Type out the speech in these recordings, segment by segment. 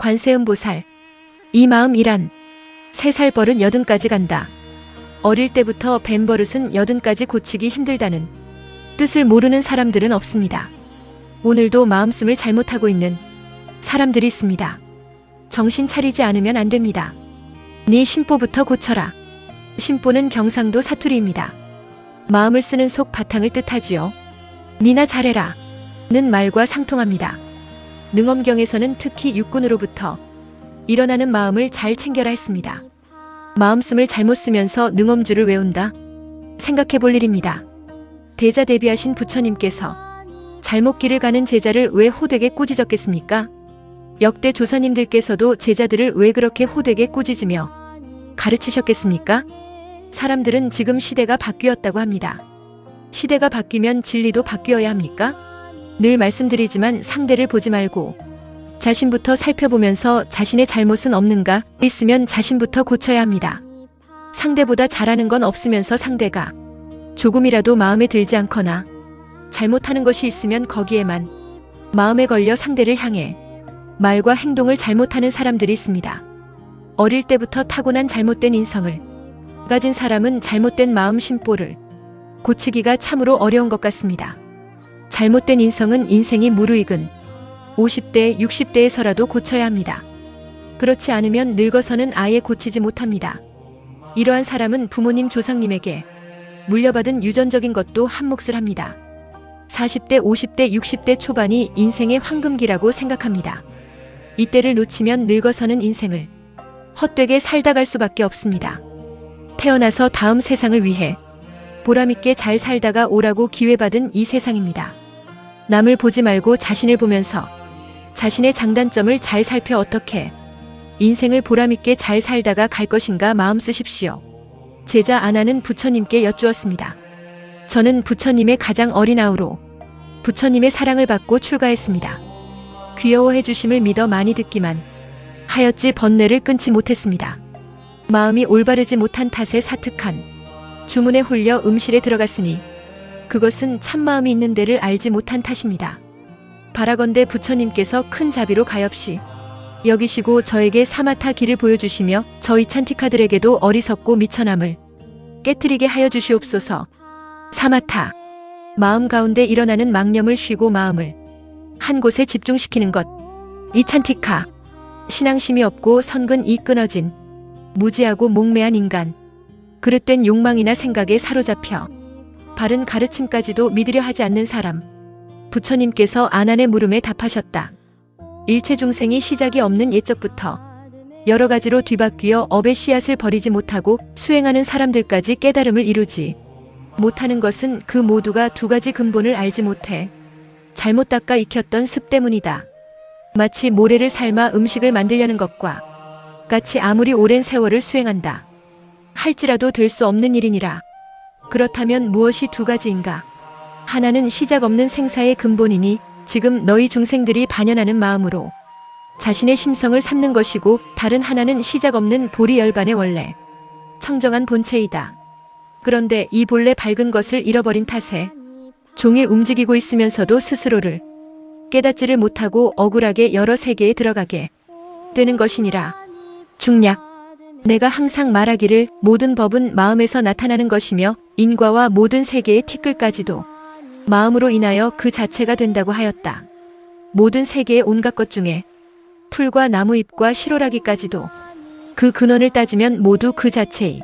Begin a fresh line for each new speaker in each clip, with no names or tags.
관세음보살. 이 마음이란 3살 버릇 80까지 간다. 어릴 때부터 뱀 버릇은 80까지 고치기 힘들다는 뜻을 모르는 사람들은 없습니다. 오늘도 마음씀을 잘못하고 있는 사람들이 있습니다. 정신 차리지 않으면 안 됩니다. 네 심보부터 고쳐라. 심보는 경상도 사투리입니다. 마음을 쓰는 속 바탕을 뜻하지요. 니나 잘해라 는 말과 상통합니다. 능엄경에서는 특히 육군으로부터 일어나는 마음을 잘 챙겨라 했습니다. 마음씀을 잘못 쓰면서 능엄주를 외운다? 생각해 볼 일입니다. 대자대비하신 부처님께서 잘못 길을 가는 제자를 왜 호되게 꾸짖었겠습니까? 역대 조사님들께서도 제자들을 왜 그렇게 호되게 꾸짖으며 가르치셨겠습니까? 사람들은 지금 시대가 바뀌었다고 합니다. 시대가 바뀌면 진리도 바뀌어야 합니까? 늘 말씀드리지만 상대를 보지 말고 자신부터 살펴보면서 자신의 잘못은 없는가 있으면 자신부터 고쳐야 합니다. 상대보다 잘하는 건 없으면서 상대가 조금이라도 마음에 들지 않거나 잘못하는 것이 있으면 거기에만 마음에 걸려 상대를 향해 말과 행동을 잘못하는 사람들이 있습니다. 어릴 때부터 타고난 잘못된 인성을 가진 사람은 잘못된 마음 심보를 고치기가 참으로 어려운 것 같습니다. 잘못된 인성은 인생이 무르익은 50대, 60대에서라도 고쳐야 합니다. 그렇지 않으면 늙어서는 아예 고치지 못합니다. 이러한 사람은 부모님 조상님에게 물려받은 유전적인 것도 한몫을 합니다. 40대, 50대, 60대 초반이 인생의 황금기라고 생각합니다. 이때를 놓치면 늙어서는 인생을 헛되게 살다 갈 수밖에 없습니다. 태어나서 다음 세상을 위해 보람있게 잘 살다가 오라고 기회받은 이 세상입니다. 남을 보지 말고 자신을 보면서 자신의 장단점을 잘 살펴 어떻게 인생을 보람있게 잘 살다가 갈 것인가 마음 쓰십시오. 제자 아나는 부처님께 여쭈었습니다. 저는 부처님의 가장 어린 아우로 부처님의 사랑을 받고 출가했습니다. 귀여워해 주심을 믿어 많이 듣기만 하였지 번뇌를 끊지 못했습니다. 마음이 올바르지 못한 탓에 사특한 주문에 홀려 음실에 들어갔으니 그것은 참마음이 있는 데를 알지 못한 탓입니다. 바라건대 부처님께서 큰 자비로 가엾이 여기시고 저에게 사마타 길을 보여주시며 저희 찬티카들에게도 어리석고 미천함을 깨트리게 하여 주시옵소서. 사마타, 마음 가운데 일어나는 망념을 쉬고 마음을 한 곳에 집중시키는 것. 이 찬티카, 신앙심이 없고 선근이 끊어진 무지하고 목매한 인간, 그릇된 욕망이나 생각에 사로잡혀 바른 가르침까지도 믿으려 하지 않는 사람. 부처님께서 아난의 물음에 답하셨다. 일체 중생이 시작이 없는 옛적부터 여러 가지로 뒤바뀌어 업의 씨앗을 버리지 못하고 수행하는 사람들까지 깨달음을 이루지 못하는 것은 그 모두가 두 가지 근본을 알지 못해 잘못 닦아 익혔던 습 때문이다. 마치 모래를 삶아 음식을 만들려는 것과 같이 아무리 오랜 세월을 수행한다 할지라도 될 수 없는 일이니라. 그렇다면 무엇이 두 가지인가? 하나는 시작 없는 생사의 근본이니 지금 너희 중생들이 반연하는 마음으로 자신의 심성을 삼는 것이고, 다른 하나는 시작 없는 보리 열반의 원래 청정한 본체이다. 그런데 이 본래 밝은 것을 잃어버린 탓에 종일 움직이고 있으면서도 스스로를 깨닫지를 못하고 억울하게 여러 세계에 들어가게 되는 것이니라. 중략. 내가 항상 말하기를 모든 법은 마음에서 나타나는 것이며 인과와 모든 세계의 티끌까지도 마음으로 인하여 그 자체가 된다고 하였다. 모든 세계의 온갖 것 중에 풀과 나무잎과 실오라기까지도 그 근원을 따지면 모두 그 자체의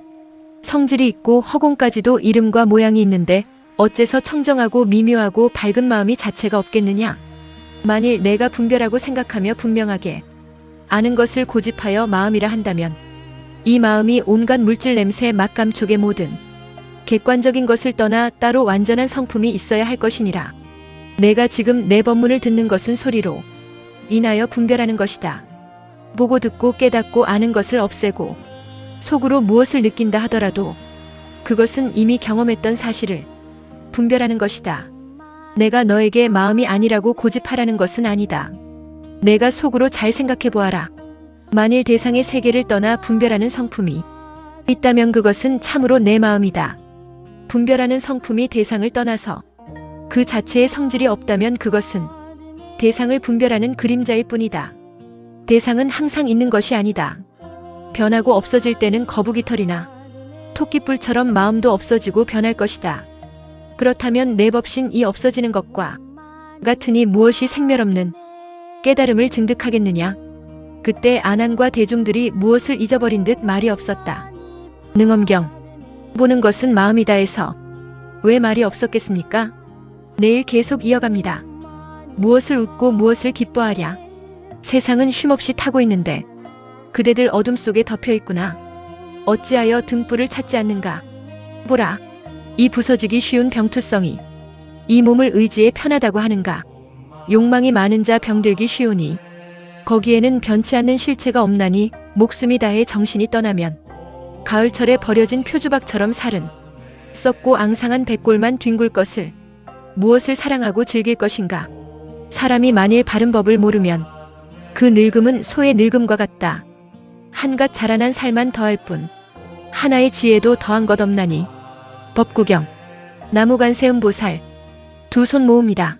성질이 있고 허공까지도 이름과 모양이 있는데 어째서 청정하고 미묘하고 밝은 마음이 자체가 없겠느냐? 만일 내가 분별하고 생각하며 분명하게 아는 것을 고집하여 마음이라 한다면 이 마음이 온갖 물질 냄새 맛감촉의 모든 객관적인 것을 떠나 따로 완전한 성품이 있어야 할 것이니라. 내가 지금 내 법문을 듣는 것은 소리로 인하여 분별하는 것이다. 보고 듣고 깨닫고 아는 것을 없애고 속으로 무엇을 느낀다 하더라도 그것은 이미 경험했던 사실을 분별하는 것이다. 내가 너에게 마음이 아니라고 고집하라는 것은 아니다. 내가 속으로 잘 생각해 보아라. 만일 대상의 세계를 떠나 분별하는 성품이 있다면 그것은 참으로 내 마음이다. 분별하는 성품이 대상을 떠나서 그 자체의 성질이 없다면 그것은 대상을 분별하는 그림자일 뿐이다. 대상은 항상 있는 것이 아니다. 변하고 없어질 때는 거북이털이나 토끼뿔처럼 마음도 없어지고 변할 것이다. 그렇다면 내 법신 이 없어지는 것과 같으니 무엇이 생멸없는 깨달음을 증득하겠느냐? 그때 아난과 대중들이 무엇을 잊어버린 듯 말이 없었다. 능엄경. 보는 것은 마음이다 해서 왜 말이 없었겠습니까? 내일 계속 이어갑니다. 무엇을 웃고 무엇을 기뻐하랴? 세상은 쉼없이 타고 있는데 그대들 어둠 속에 덮여 있구나. 어찌하여 등불을 찾지 않는가? 보라. 이 부서지기 쉬운 병투성이 이 몸을 의지에 편하다고 하는가? 욕망이 많은 자 병들기 쉬우니 거기에는 변치 않는 실체가 없나니 목숨이 다해 정신이 떠나면 가을철에 버려진 표주박처럼 살은 썩고 앙상한 백골만 뒹굴 것을 무엇을 사랑하고 즐길 것인가? 사람이 만일 바른 법을 모르면 그 늙음은 소의 늙음과 같다. 한갓 자라난 살만 더할 뿐 하나의 지혜도 더한 것 없나니. 법구경. 나무간세음보살. 두 손 모읍니다.